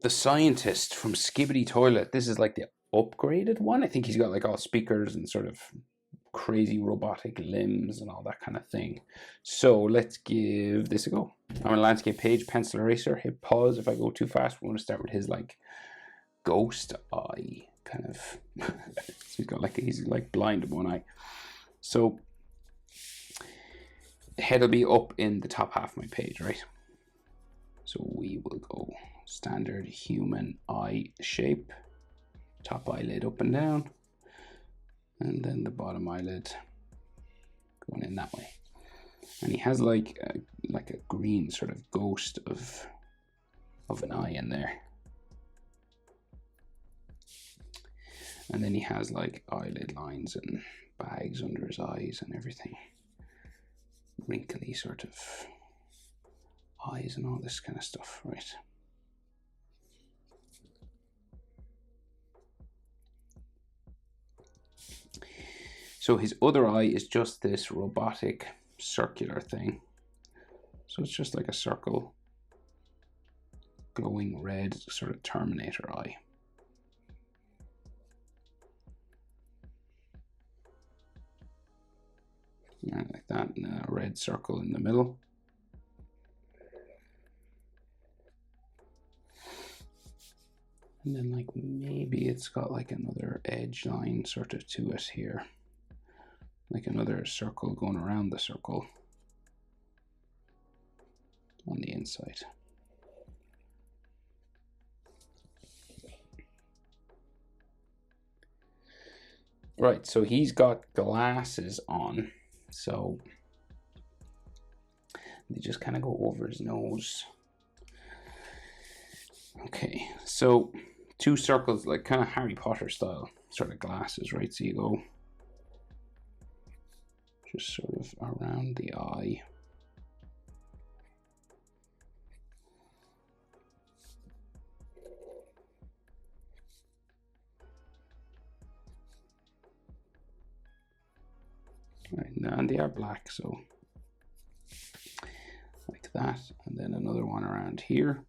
the scientist from Skibidi Toilet. This is like the upgraded one. I think he's got like all speakers and sort of crazy robotic limbs and all that kind of thing. So let's give this a go. I'm on a landscape page, pencil eraser, hit pause. If I go too fast, we're going to start with his like ghost eye kind of. So he's like blind in one eye. So the head will be up in the top half of my page, right? So we will go standard human eye shape, top eyelid up and down, and then the bottom eyelid going in that way. And he has like a green sort of ghost of an eye in there. And then he has like eyelid lines and bags under his eyes and everything. Wrinkly sort of eyes and all this kind of stuff, right? So his other eye is just this robotic circular thing. So it's just like a circle, glowing red sort of Terminator eye. Yeah, like that, and a red circle in the middle. And then like maybe it's got like another edge line sort of to it here. Like another circle going around the circle on the inside. Right, so he's got glasses on. So they just kind of go over his nose. Okay, so two circles, like kind of Harry Potter style sort of glasses, right? So you go just sort of around the eye. Right, and they are black, so like that, and then another one around here.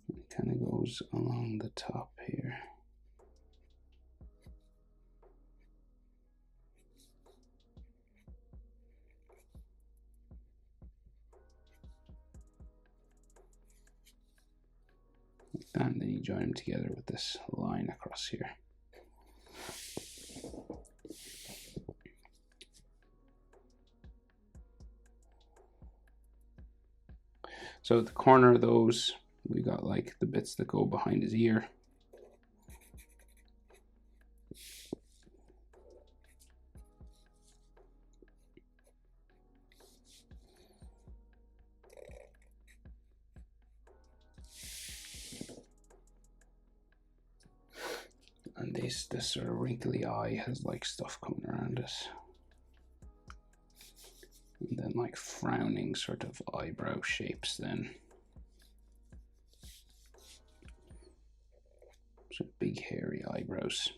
It kind of goes along the top here. Like that, and then you join them together with this line across here. So at the corner of those, we got like the bits that go behind his ear. And this sort of wrinkly eye has like stuff coming around it. And then like frowning sort of eyebrow shapes then. So big hairy eyebrows.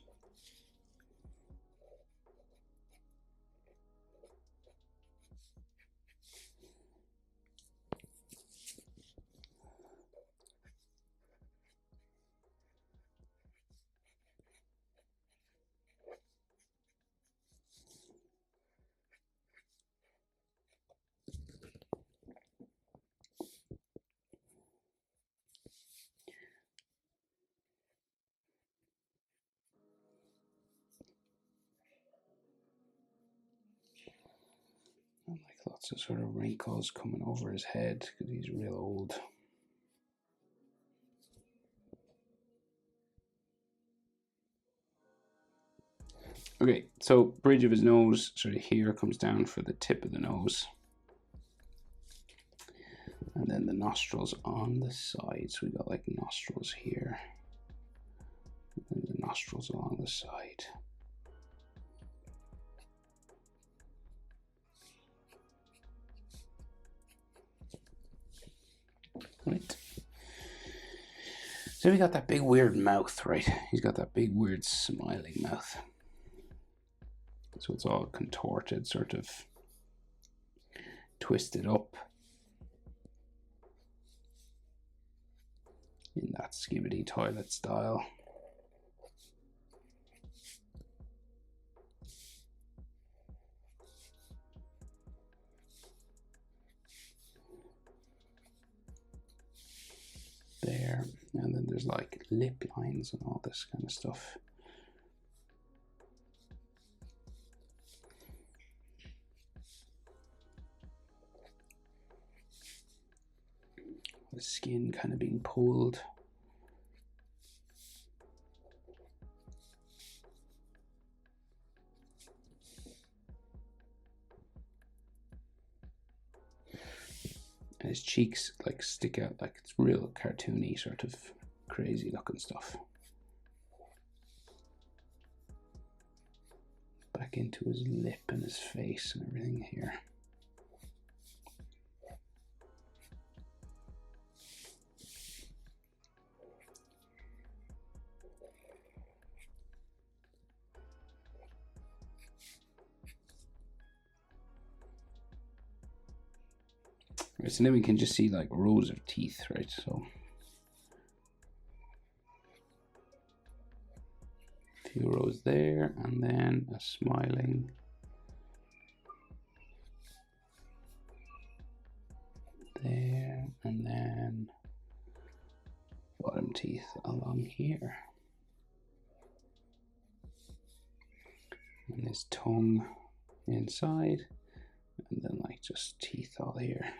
And like lots of sort of wrinkles coming over his head because he's real old. Okay, so bridge of his nose sort of here comes down for the tip of the nose. And then the nostrils on the side. So we got like nostrils here. And the nostrils along the side. Right. So we got that big weird mouth, right? He's got that big weird smiling mouth. So it's all contorted, sort of twisted up. in that Skibidi toilet style. There, and then there's like lip lines and all this kind of stuff. The skin kind of being pulled. And his cheeks like stick out, like it's real cartoony, sort of crazy looking stuff. Back into his lip and his face and everything here. Right, so then we can just see like rows of teeth, right? So a few rows there, and then a smiling. There, and then bottom teeth along here. And his tongue inside, and then like just teeth all here.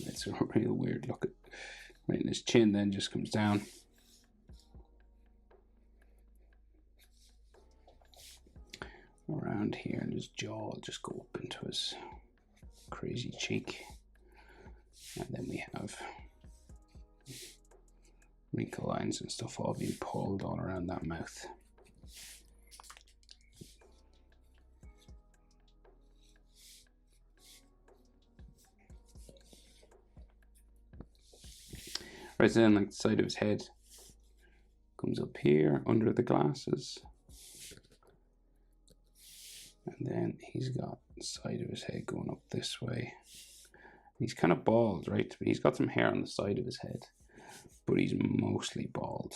It's a real weird look. Right, and his chin then just comes down. Around here, and his jaw will just go up into his crazy cheek. And then we have wrinkle lines and stuff all being pulled all around that mouth. Right, so then like the side of his head comes up here under the glasses. And then he's got the side of his head going up this way. He's kind of bald, right? But he's got some hair on the side of his head, but he's mostly bald.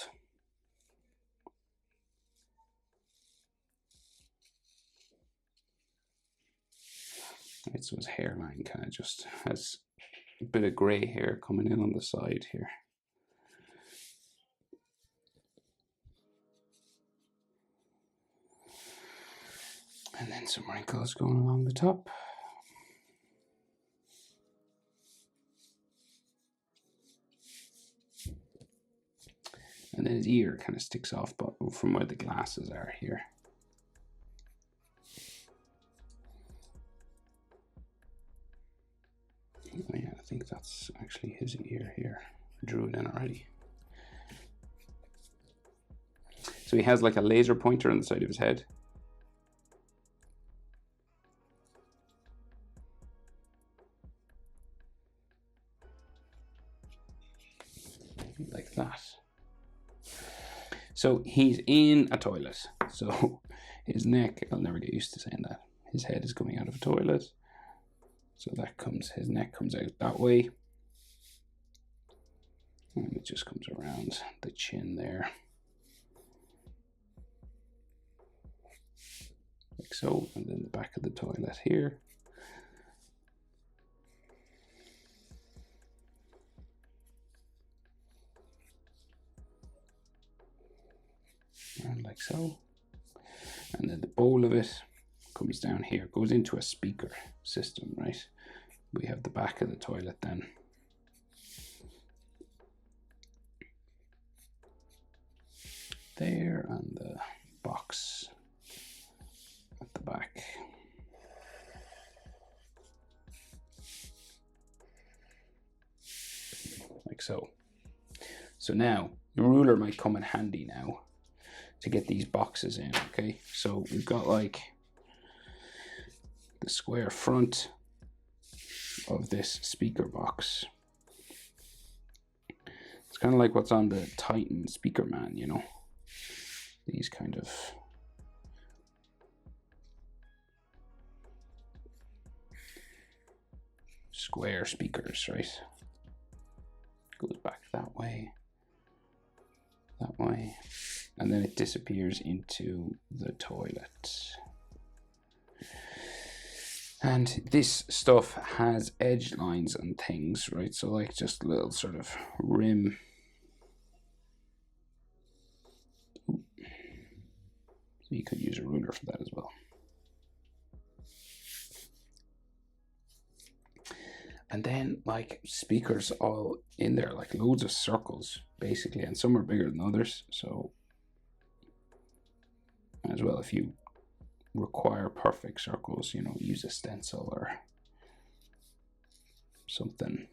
Right, so his hairline kind of just has a bit of grey hair coming in on the side here. And then some wrinkles going along the top. And then his ear kind of sticks off from where the glasses are here. Oh yeah, I think that's actually his ear here. I drew it in already. So he has like a laser pointer on the side of his head. Like that. So he's in a toilet. So his neck, I'll never get used to saying that. His head is coming out of a toilet. So that comes, his neck comes out that way. And it just comes around the chin there. Like so, and then the back of the toilet here. And like so. And then the bowl of it comes down here, goes into a speaker system, right? We have the back of the toilet then. There, and the box at the back. Like so. So now, the ruler might come in handy now to get these boxes in, okay? So we've got like the square front of this speaker box. It's kind of like what's on the Titan Speaker Man, you know, these kind of square speakers, right? Goes back that way, and then it disappears into the toilet. And this stuff has edge lines and things, right? So like just a little sort of rim. So you could use a ruler for that as well. And then like speakers all in there, like loads of circles basically, and some are bigger than others. So as well, if you require perfect circles, you know, use a stencil or something.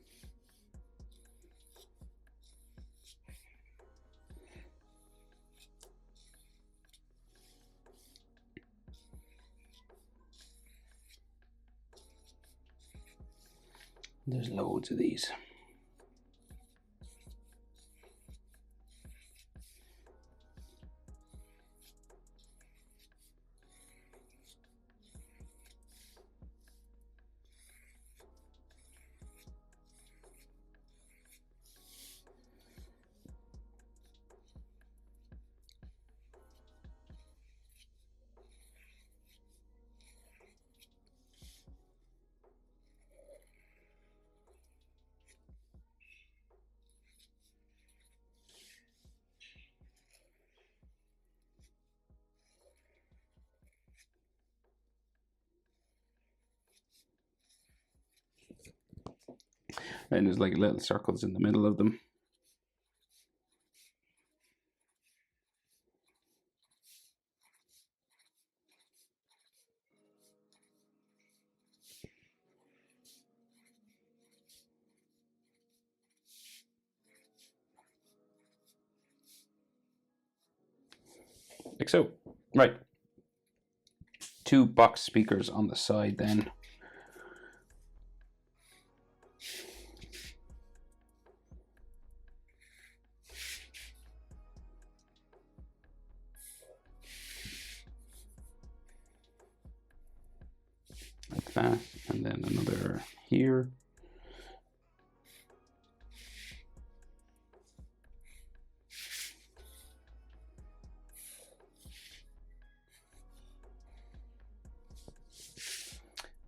There's loads of these. And there's like little circles in the middle of them. Like so. Right. 2 box speakers on the side then. Like that, and then another here.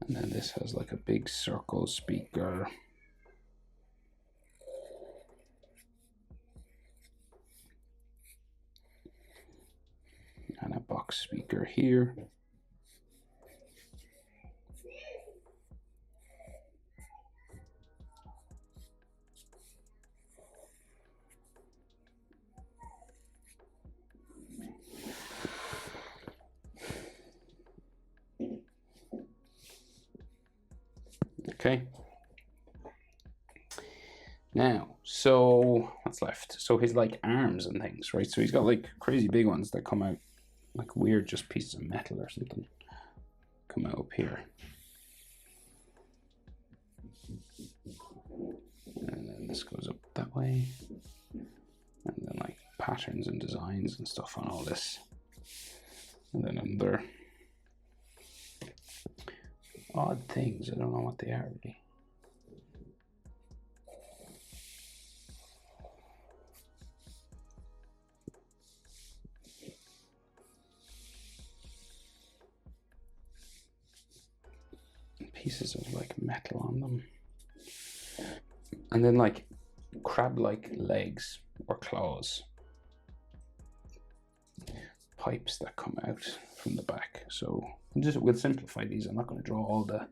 And then this has like a big circle speaker. And a box speaker here. Okay. Now, so what's left? So his like arms and things, right? So he's got like crazy big ones that come out like weird, just pieces of metal or something come out up here. And then this goes up that way. And then like patterns and designs and stuff on all this. And then another odd things. I don't know what they are really. Pieces of like metal on them. And then like crab-like legs or claws. Pipes that come out from the back. So we'll simplify these. I'm not going to draw all the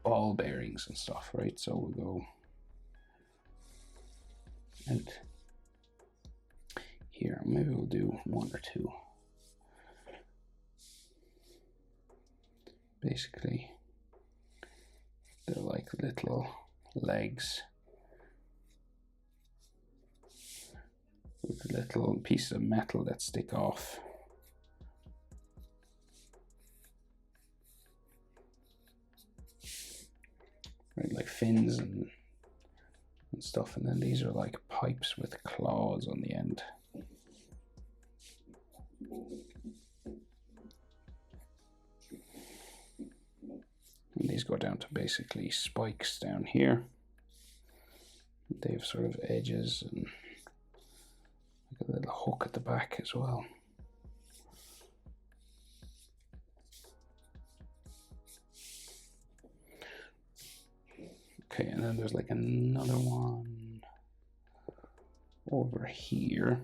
ball bearings and stuff, right? So we'll go out here. Maybe we'll do 1 or 2. Basically, they're like little legs with little pieces of metal that stick off. right? Like fins and stuff. And then these are like pipes with claws on the end. And these go down to basically spikes down here. They have sort of edges and like a little hook at the back as well. Okay, and then there's like another one over here.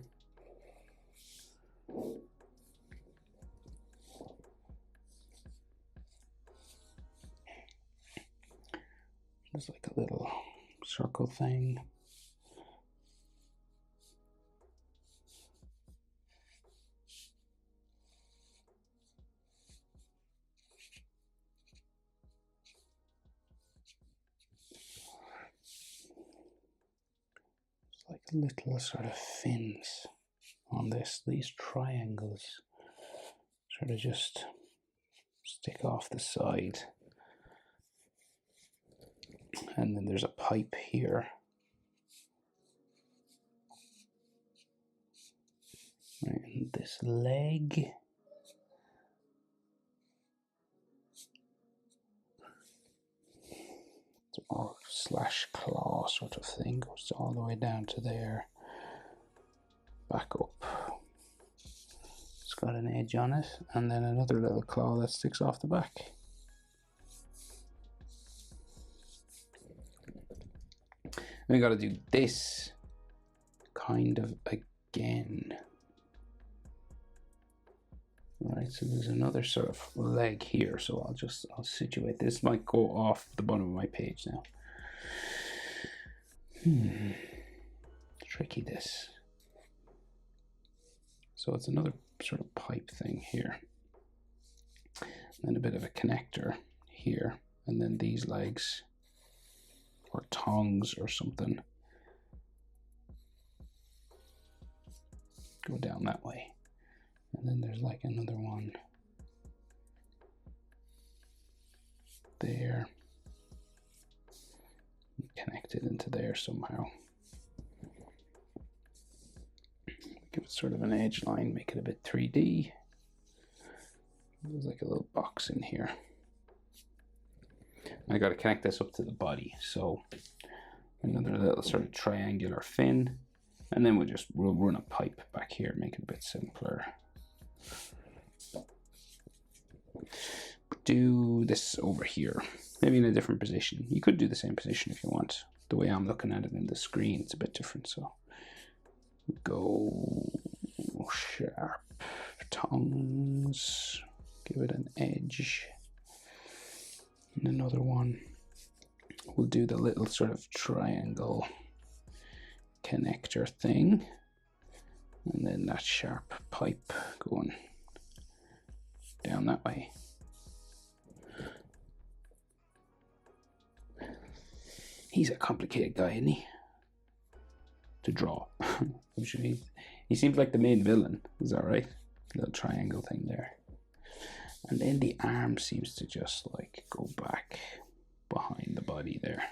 There's like a little circle thing. It's like little sort of fins on this. These triangles sort of just stick off the side. And then there's a pipe here. And this leg. Or slash claw sort of thing, goes all the way down to there. Back up. It's got an edge on it, and then another little claw that sticks off the back. We got to do this kind of again. Right, so there's another sort of leg here, so I'll situate this. Might go off the bottom of my page now. Tricky this. So it's another sort of pipe thing here. And a bit of a connector here, and then these legs or tongs or something go down that way. And then there's like another one there, connected into there somehow. Give it sort of an edge line, make it a bit 3D. There's like a little box in here. I got to connect this up to the body, so another little sort of triangular fin, and then we'll run a pipe back here, make it a bit simpler. Do this over here, maybe in a different position. You could do the same position if you want. The way I'm looking at it in the screen, it's a bit different. So go sharp tongs, give it an edge, and another one. We'll do the little sort of triangle connector thing, and then that sharp pipe going down that way. He's a complicated guy, isn't he? To draw. I'm sure he seems like the main villain. Is that right? Little triangle thing there. And then the arm seems to just like go back behind the body there.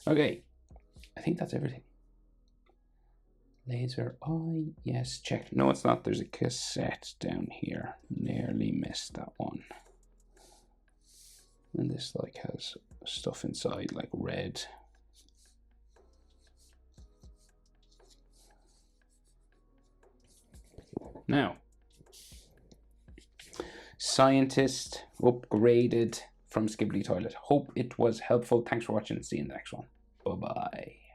Okay, I think that's everything. Laser eye, yes, checked. No, it's not. There's a cassette down here. Nearly missed that one. And this like has stuff inside like red. Now, scientist upgraded from Skibidi Toilet. Hope it was helpful. Thanks for watching. See you in the next one. Bye-bye.